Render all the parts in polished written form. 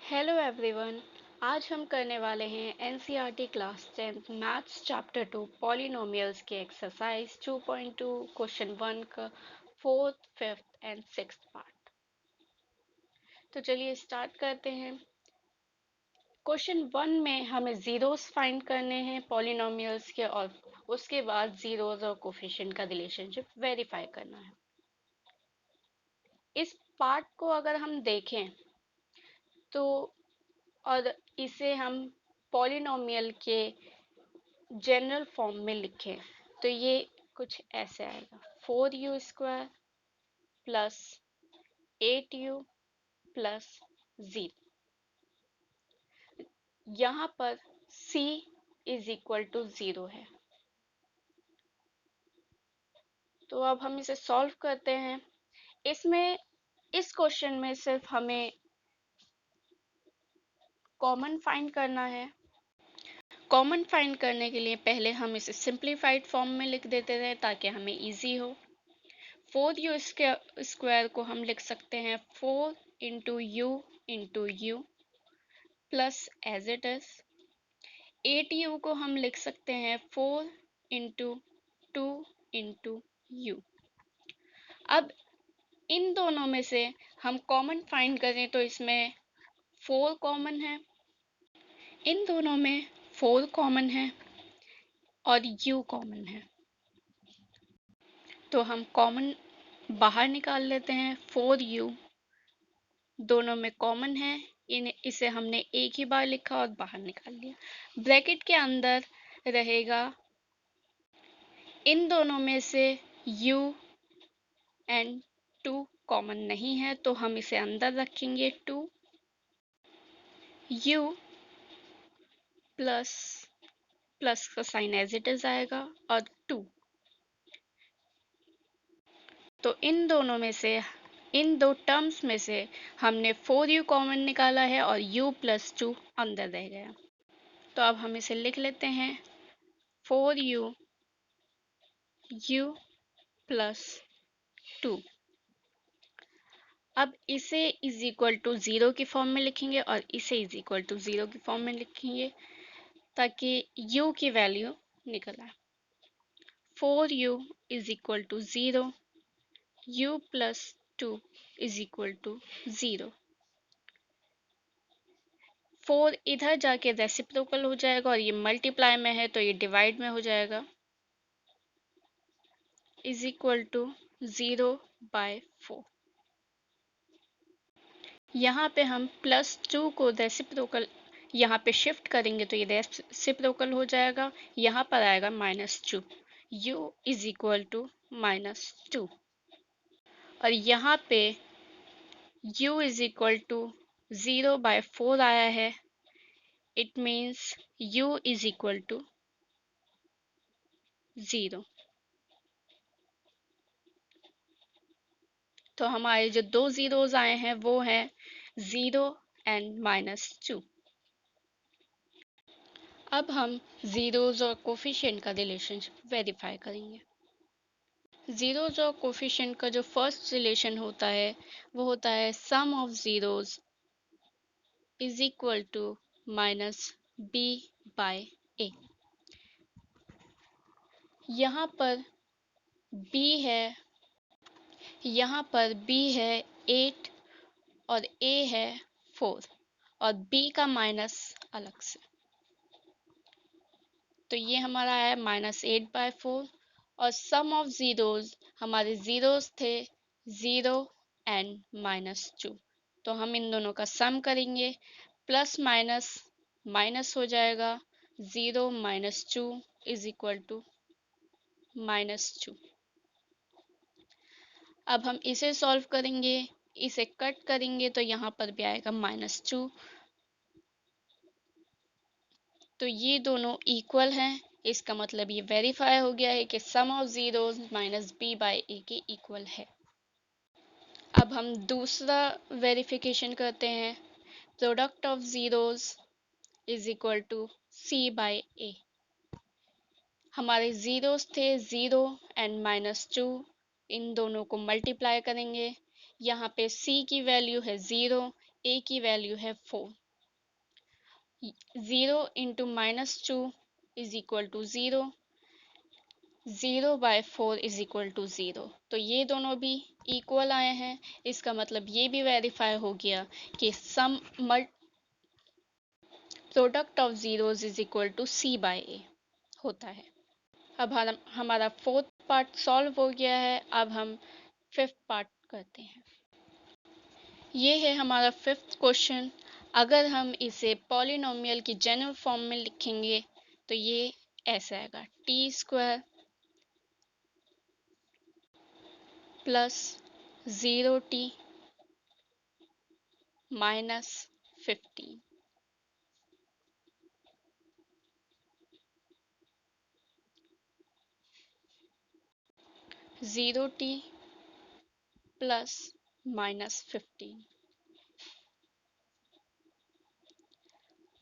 Hello everyone. आज हम करने वाले हैं NCERT class 10 maths chapter 2 polynomials के एक्सरसाइज 2.2 क्वेश्चन 1 का fourth fifth and sixth part. तो चलिए स्टार्ट करते हैं। क्वेश्चन 1 में हमें जीरोस फाइंड करने हैं पॉलिनोमियल्स के, और उसके बाद जीरोस और कोफिशिएंट का रिलेशनशिप वेरीफाई करना है। इस पार्ट को अगर हम देखें तो, और इसे हम पॉलिनोमियल के जनरल फॉर्म में लिखें तो ये कुछ ऐसे आएगा: 4u² प्लस 8u प्लस 0। यहाँ पर c इज इक्वल टू 0 है। तो अब हम इसे सॉल्व करते हैं। इसमें इस क्वेश्चन में सिर्फ हमें कॉमन फाइंड करना है। कॉमन फाइंड करने के लिए पहले हम इसे सिंप्लीफाइड फॉर्म में लिख देते हैं ताकि हमें इजी हो। 4u² को हम लिख सकते हैं 4 into u plus as it is. 8u को हम लिख सकते हैं 4 इंटू 2 इंटू यू। अब इन दोनों में से हम कॉमन फाइंड करें तो इसमें 4 कॉमन है, इन दोनों में 4 कॉमन है और u कॉमन है। तो हम कॉमन बाहर निकाल लेते हैं। 4u दोनों में कॉमन है, इसे हमने एक ही बार लिखा और बाहर निकाल लिया। ब्रैकेट के अंदर रहेगा, इन दोनों में से u एंड 2 कॉमन नहीं है तो हम इसे अंदर रखेंगे। 2 u प्लस प्लस का साइन एज इट इज आएगा और 2। तो इन दो टर्म्स में से हमने 4u कॉमन निकाला है और u प्लस 2 अंदर रह गया। तो अब हम इसे लिख लेते हैं 4u u प्लस 2। अब इसे इज इक्वल टू 0 की फॉर्म में लिखेंगे और इसे इज इक्वल टू 0 की फॉर्म में लिखेंगे ताकि u की वैल्यू निकल आए। 4u is equal to 0, u plus 2 is equal to 0। 4 इधर जाके रेसिप्रोकल हो जाएगा और ये मल्टीप्लाई में है तो ये डिवाइड में हो जाएगा। Is equal to 0/4। यहाँ पे हम प्लस 2 को रेसिप्रोकल यहाँ पे शिफ्ट करेंगे तो ये रेसिप्रोकल हो जाएगा। यहाँ पर आएगा -2, u इज इक्वल टू -2। और यहाँ पे u इज इक्वल टू 0/4 आया है। It means u is equal to 0। तो हमारे जो दो जीरोस आए हैं वो हैं 0 एंड -2। अब हम जीरोस और कोफिशिएंट का रिलेशनशिप वेरीफाई करेंगे। जीरोस और कोफिशिएंट का जो फर्स्ट रिलेशन होता है वो होता है sum of zeros is equal to -b/a। यहाँ पर b है, यहाँ पर b है 8 और a है 4 और b का माइनस अलग से। तो ये हमारा है -8/4 और सम ऑफ जीरोस हमारे जीरोस थे 0 एंड -2। तो हम इन दोनों का सम करेंगे, प्लस माइनस माइनस हो जाएगा। 0 - 2 इज इक्वल टू -2। अब हम इसे सॉल्व करेंगे, इसे कट करेंगे तो यहाँ पर भी आएगा -2। तो ये दोनों इक्वल हैं, इसका मतलब ये वेरीफाई हो गया है कि सम ऑफ जीरोस -b/a के इक्वल है। अब हम दूसरा वेरिफिकेशन करते हैं। Product of zeros is equal to c/a। हमारे जीरोस थे 0 एंड -2, इन दोनों को मल्टीप्लाई करेंगे। यहाँ पे c की वैल्यू है 0, ए की वैल्यू है 4। 0 into -2 is equal to 0। 0/4 is equal to 0। तो ये दोनों भी इक्वल आए हैं। इसका मतलब ये भी वेरीफाई हो गया कि sum product of zeros is equal to C/A होता है। अब हमारा फोर्थ पार्ट सॉल्व हो गया है। अब हम फिफ्थ पार्ट करते हैं। ये है हमारा फिफ्थ क्वेश्चन। अगर हम इसे पॉलिनोमियल की जनरल फॉर्म में लिखेंगे तो ये ऐसा आएगा t² plus 0t minus 15। 0t plus -15।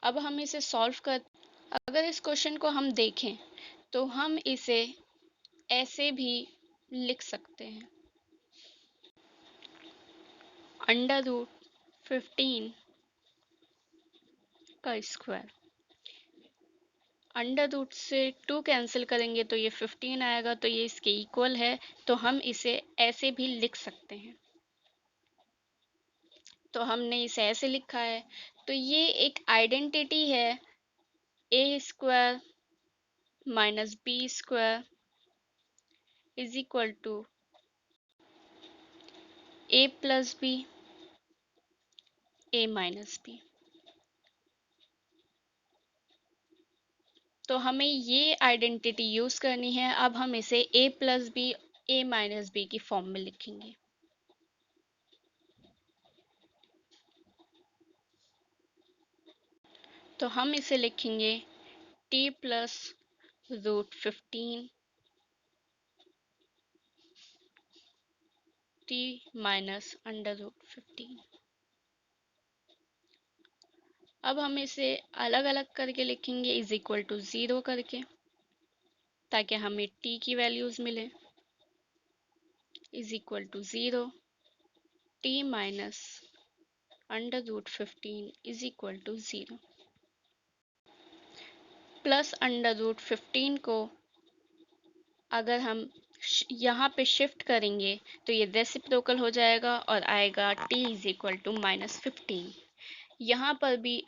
अब हम इसे सॉल्व कर, अगर इस क्वेश्चन को हम देखें तो हम इसे ऐसे भी लिख सकते हैं। √15 का स्क्वायर। अंडर रूट से 2 कैंसिल करेंगे तो ये 15 आएगा, तो ये इसके इक्वल है। तो हम इसे ऐसे भी लिख सकते हैं। तो हमने इसे ऐसे लिखा है। तो ये एक आइडेंटिटी है, a² minus b² is equal to a plus b a minus b। तो हमें ये आइडेंटिटी यूज करनी है। अब हम इसे a plus b a minus b की फॉर्म में लिखेंगे। तो हम इसे लिखेंगे t प्लस √15 t माइनस √15। अब हम इसे अलग अलग करके लिखेंगे इज इक्वल टू 0 करके, ताकि हमें t की वैल्यूज मिले। Is equal to 0 t minus √15 is equal to 0। Plus √15 को अगर हम यहाँ पे शिफ्ट करेंगे तो ये रेसिप्रोकल हो जाएगा और आएगा t इज इक्वल टू -15। यहाँ पर भी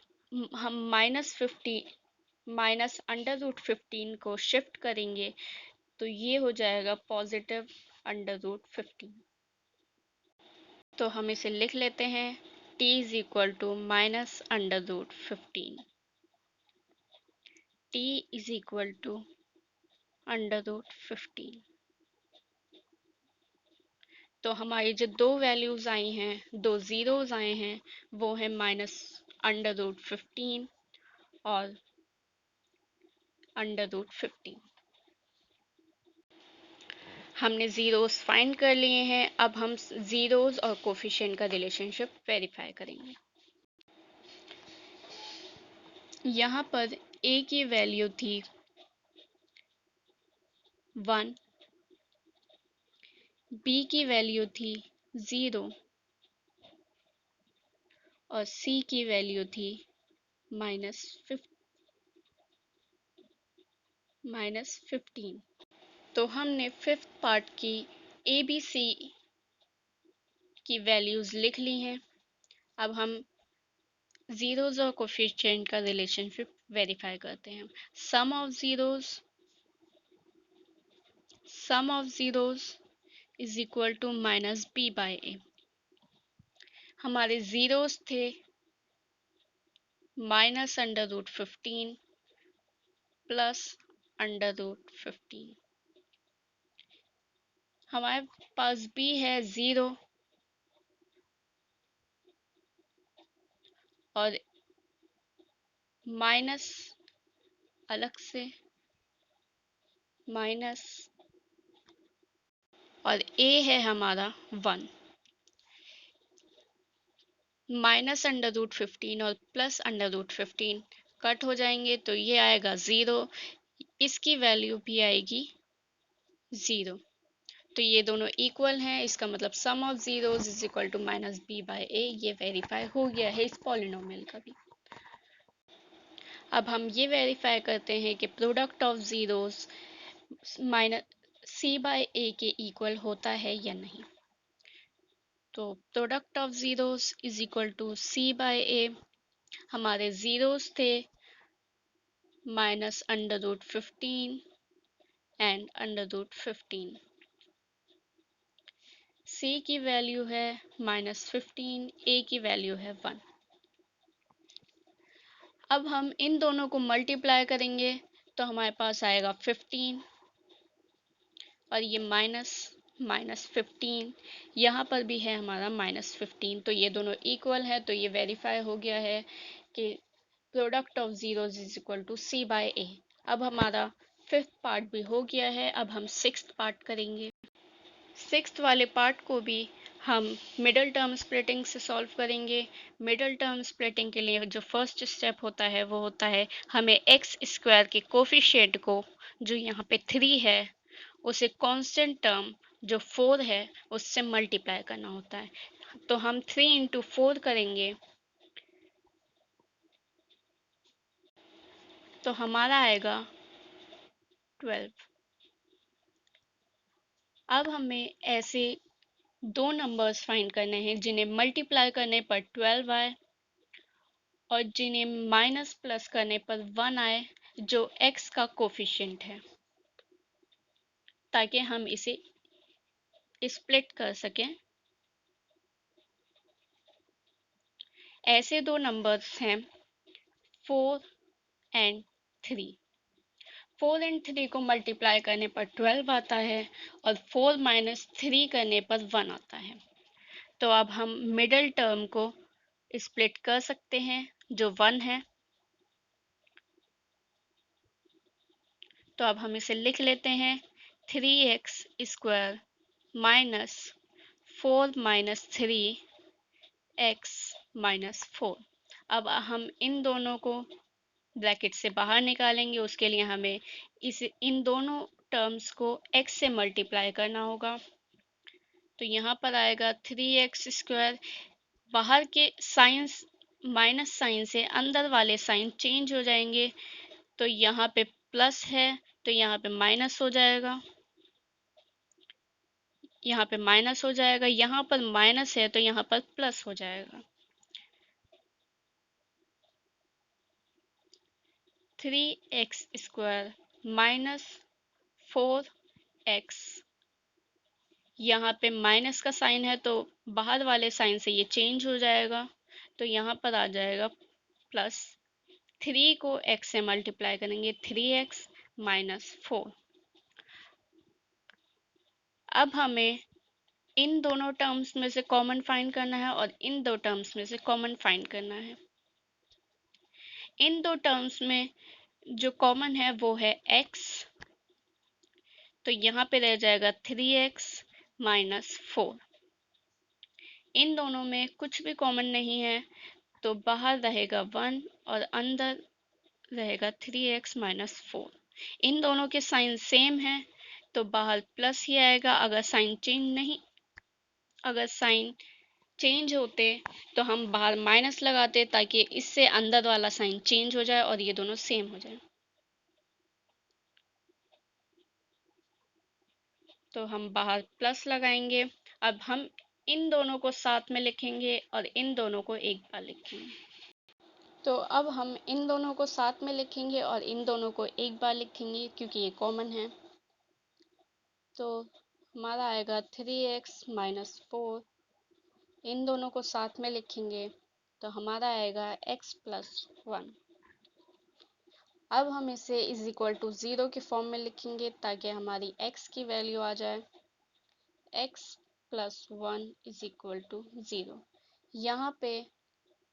हम -√15 को शिफ्ट करेंगे तो ये हो जाएगा पॉजिटिव √15। तो हम इसे लिख लेते हैं t is equal to -√15। t is equal to √15। तो हमारी जो दो वैल्यूज आई हैं, दो जीरोज आए हैं, वो है -√15 और √15। हमने जीरोस फाइंड कर लिए हैं। अब हम जीरोस और कोफिशिएंट का रिलेशनशिप वेरीफाई करेंगे। यहाँ पर a की वैल्यू थी 1, b की वैल्यू थी 0 और c की वैल्यू थी -15। तो हमने फिफ्थ पार्ट की ए बी सी की वैल्यूज लिख ली हैं। अब हम जीरोज और कोफिशिएंट का रिलेशनशिप वेरीफाई करते हैं। Sum of zeros is equal to -b/a। हमारे जीरोस थे -√15 प्लस √15। हमारे पास b है 0 और माइनस अलग से माइनस और a है हमारा 1। -√15 और प्लस √15 कट हो जाएंगे तो ये आएगा 0। इसकी वैल्यू भी आएगी 0। तो ये दोनों इक्वल हैं, इसका मतलब sum of zeros is equal to minus b by a. ये वेरीफाई हो गया है इस पॉलिनोमियल का भी। अब हम ये वेरीफाई करते हैं कि product of zeros minus C by A के इक्वल होता है या नहीं। तो product of zeros is equal to C by A. हमारे जीरोस थे minus under root 15 and under root 15। c की वैल्यू है -15, a की वैल्यू है 1। अब हम इन दोनों को मल्टीप्लाई करेंगे तो हमारे पास आएगा 15 और ये -15। यहाँ पर भी है हमारा -15, तो ये दोनों इक्वल है। तो ये वेरीफाई हो गया है कि product of zeros is equal to C by A. अब हमारा फिफ्थ पार्ट भी हो गया है। अब हम सिक्स्थ पार्ट करेंगे। सिक्स्थ वाले पार्ट को भी हम मिडल टर्म स्प्लिटिंग से सॉल्व करेंगे। मिडल टर्म स्प्लिटिंग के लिए जो फर्स्ट स्टेप होता है वो होता है हमें एक्स स्क्वायर के कोफिशिएंट को, जो यहाँ पे 3 है, उसे कांस्टेंट टर्म जो 4 है उससे मल्टीप्लाई करना होता है। तो हम 3 इंटू 4 करेंगे तो हमारा आएगा 12। अब हमें ऐसे दो नंबर्स फाइंड करने हैं जिन्हें मल्टीप्लाई करने पर 12 आए और जिन्हें माइनस प्लस करने पर 1 आए, जो x का कोफिशिएंट है, ताकि हम इसे स्प्लिट कर सकें। ऐसे दो नंबर्स हैं 4 एंड 3। 4 एंड 3 को मल्टीप्लाई करने पर 12 आता है और 4 माइनस 3 करने पर 1 आता है। तो अब हम मिडल टर्म को स्प्लिट कर सकते हैं जो 1 है। तो अब हम इसे लिख लेते हैं 3x square minus 4 minus 3x minus 4। अब हम इन दोनों को ब्रैकेट से बाहर निकालेंगे। उसके लिए हमें इन दोनों टर्म्स को x से मल्टीप्लाई करना होगा। तो यहाँ पर आएगा 3x स्क्वायर। बाहर के साइंस माइनस साइन से अंदर वाले साइन चेंज हो जाएंगे। तो यहाँ पे प्लस है तो यहाँ पे माइनस हो जाएगा, यहाँ पे माइनस हो जाएगा, यहाँ पर माइनस है तो यहाँ पर प्लस हो जाएगा। 3x स्क्वायर माइनस 4x, यहाँ पे माइनस का साइन है तो बाहर वाले साइन से ये चेंज हो जाएगा। तो यहाँ पर आ जाएगा प्लस 3 को x से मल्टीप्लाई करेंगे 3x माइनस 4। अब हमें इन दोनों टर्म्स में से कॉमन फाइंड करना है और इन दो टर्म्स में से कॉमन फाइंड करना है। इन दो टर्म्स में जो कॉमन है वो है x, तो यहाँ पे रह जाएगा 3x माइनस 4। इन दोनों में कुछ भी कॉमन नहीं है तो बाहर रहेगा 1 और अंदर रहेगा 3x माइनस 4। इन दोनों के साइन सेम है तो बाहर प्लस ही आएगा। अगर साइन चेंज होते तो हम बाहर माइनस लगाते ताकि इससे अंदर वाला साइन चेंज हो जाए और ये दोनों सेम हो जाए। तो हम बाहर प्लस लगाएंगे। अब हम इन दोनों को साथ में लिखेंगे और इन दोनों को एक बार लिखेंगे। तो अब हम इन दोनों को साथ में लिखेंगे और इन दोनों को एक बार लिखेंगे क्योंकि ये कॉमन है। तो हमारा आएगा 3x माइनस 4। इन दोनों को साथ में लिखेंगे तो हमारा आएगा x प्लस 1। अब हम इसे इज इक्वल टू 0 के फॉर्म में लिखेंगे ताकि हमारी x की वैल्यू आ जाए x plus 1 is equal to 0। यहाँ पे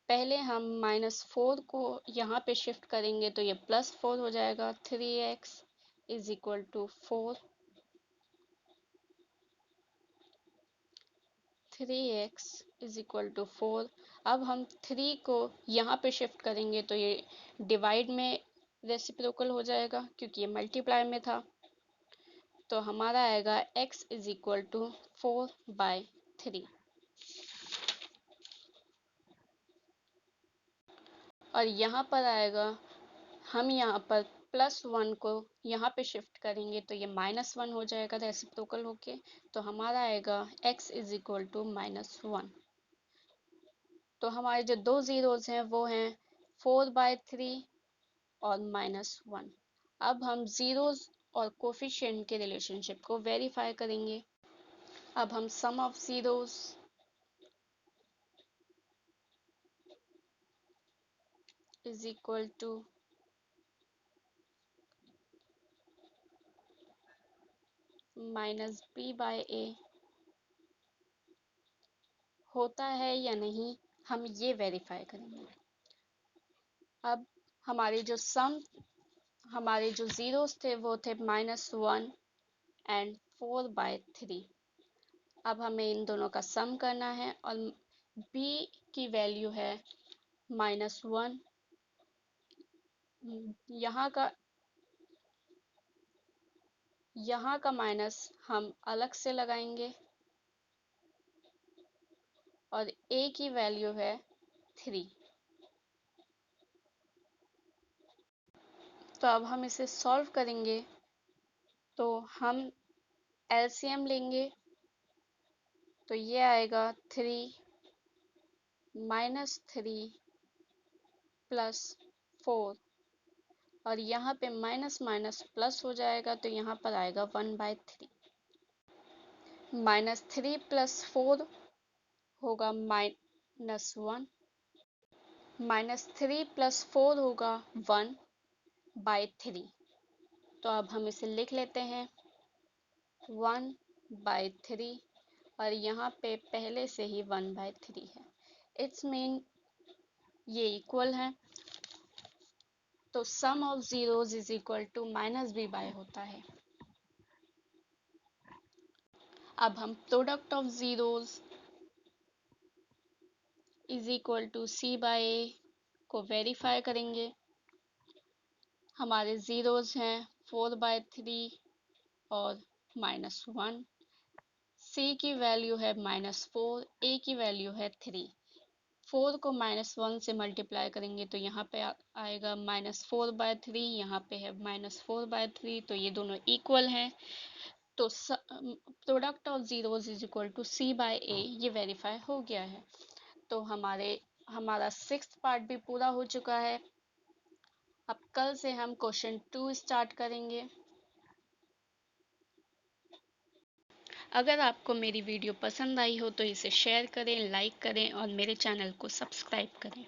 पहले हम -4 को यहाँ पे शिफ्ट करेंगे तो ये +4 हो जाएगा। 3x is equal to 4। 3x is equal to 4। अब हम 3 को यहाँ पे शिफ्ट करेंगे तो ये डिवाइड में रेसिप्रोकल हो जाएगा क्योंकि ये मल्टीप्लाई में था। तो हमारा आएगा x इज इक्वल टू 4/3। और यहाँ पर आएगा, हम यहाँ पर +1 को यहाँ पे शिफ्ट करेंगे तो ये -1 हो जाएगा रेसिप्रोकल होके, तो हमारा आएगा x इज इक्वल टू -1। तो हमारे जो दो जीरोज हैं वो हैं 4/3 और -1। अब हम जीरोज और कोफिशिएंट के रिलेशनशिप को वेरीफाई करेंगे। अब हम sum of zeros is equal to -b/a होता है या नहीं, हम ये वेरीफाई करेंगे। अब हमारे जो जीरोस थे वो थे -1 एंड 4/3। अब हमें इन दोनों का सम करना है और b की वैल्यू है -1। यहाँ का माइनस हम अलग से लगाएंगे और a की वैल्यू है 3। तो अब हम इसे सॉल्व करेंगे तो हम एलसीएम लेंगे, तो ये आएगा 3 -3 +4 और यहाँ पे माइनस माइनस प्लस हो जाएगा तो यहाँ पर आएगा 1/3। -3 +4 होगा -1, -3 +4 होगा 1/3। तो अब हम इसे लिख लेते हैं 1/3 और यहाँ पे पहले से ही 1/3 है, इट्स मीन ये इक्वल है। तो sum of zeros is equal to -b/a होता है। अब हम product of zeros is equal to c/a को वेरीफाई करेंगे। हमारे जीरोज हैं 4/3 और -1। c की वैल्यू है -4, a की वैल्यू है 3। 4 को -1 से मल्टीप्लाई करेंगे तो यहाँ पे आएगा -4/3, यहाँ पे है -4/3, तो ये दोनों इक्वल हैं। तो product of zeros is equal to c/a ये वेरीफाई हो गया है। तो हमारा 6th पार्ट भी पूरा हो चुका है। अब कल से हम क्वेश्चन 2 स्टार्ट करेंगे। अगर आपको मेरी वीडियो पसंद आई हो तो इसे शेयर करें, लाइक करें और मेरे चैनल को सब्सक्राइब करें।